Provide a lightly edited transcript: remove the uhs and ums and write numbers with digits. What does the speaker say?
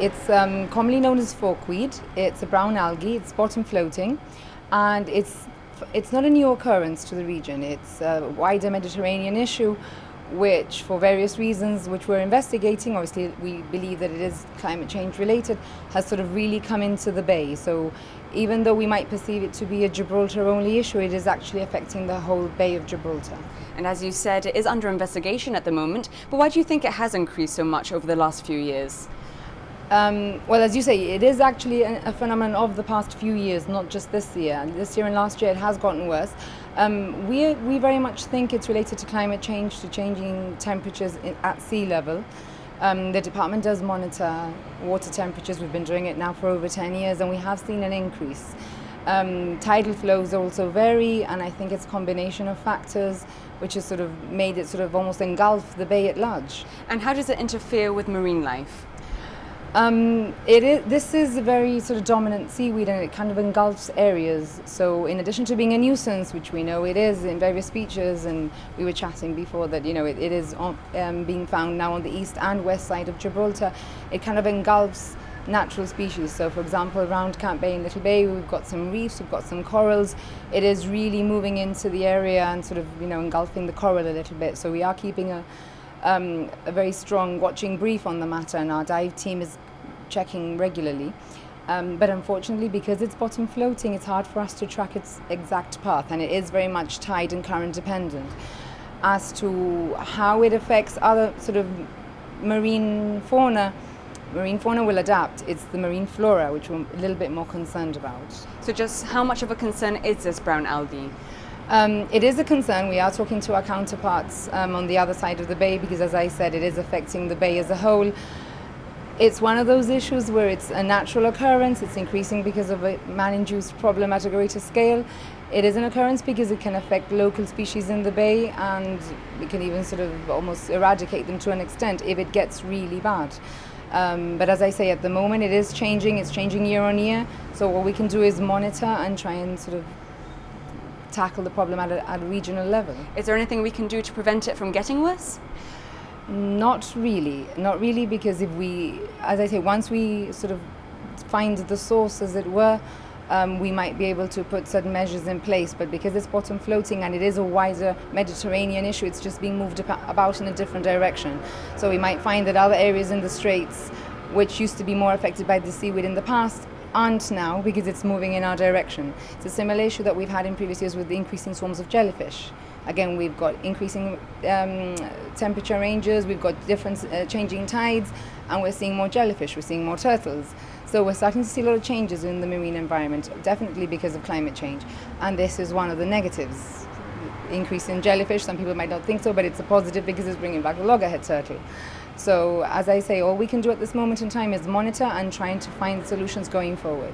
It's commonly known as forkweed. It's a brown algae. It's bottom floating, and it's not a new occurrence to the region. It's a wider Mediterranean issue, which, for various reasons which we're investigating, obviously we believe that it is climate change related, has sort of really come into the bay. So even though we might perceive it to be a Gibraltar only issue, it is actually affecting the whole Bay of Gibraltar. And as you said, it is under investigation at the moment, but why do you think it has increased so much over the last few years? Well, as you say, it is actually a phenomenon of the past few years, not just this year. This year and last year it has gotten worse. We very much think it's related to climate change, to changing temperatures at sea level. The department does monitor water temperatures. We've been doing it now for over 10 years, and we have seen an increase. Tidal flows also vary, and I think it's a combination of factors which has sort of made it sort of almost engulf the bay at large. And how does it interfere with marine life? This is a very sort of dominant seaweed, and it kind of engulfs areas. So in addition to being a nuisance, which we know it is in various species, and we were chatting before that, it is being found now on the east and west side of Gibraltar, it kind of engulfs natural species. So for example, around Camp Bay and Little Bay, we've got some reefs, we've got some corals. It is really moving into the area and sort of, engulfing the coral a little bit. So we are keeping a very strong watching brief on the matter, and our dive team is checking regularly. But unfortunately, because it's bottom floating, it's hard for us to track its exact path, and it is very much tide and current dependent. As to how it affects other sort of marine fauna will adapt. It's the marine flora which we're a little bit more concerned about. So just how much of a concern is this brown algae? It is a concern. We are talking to our counterparts on the other side of the bay, because, as I said, it is affecting the bay as a whole. It's one of those issues where it's a natural occurrence. It's increasing because of a man-induced problem at a greater scale. It is an occurrence because it can affect local species in the bay, and it can even sort of almost eradicate them to an extent if it gets really bad. But as I say, at the moment it is changing. It's changing year on year. So what we can do is monitor and try and sort of tackle the problem at a regional level. Is there anything we can do to prevent it from getting worse? Not really, because if we, as I say, once we sort of find the source, as it were, we might be able to put certain measures in place. But because it's bottom floating and it is a wider Mediterranean issue, it's just being moved about in a different direction. So we might find that other areas in the Straits, which used to be more affected by the seaweed in the past, aren't now, because it's moving in our direction. It's a similar issue that we've had in previous years with the increasing swarms of jellyfish. Again, we've got increasing temperature ranges, we've got different changing tides, and we're seeing more jellyfish, we're seeing more turtles. So we're starting to see a lot of changes in the marine environment, definitely because of climate change. And this is one of the negatives. Increase in jellyfish, some people might not think so, but it's a positive because it's bringing back the loggerhead turtle. So as I say, all we can do at this moment in time is monitor and trying to find solutions going forward.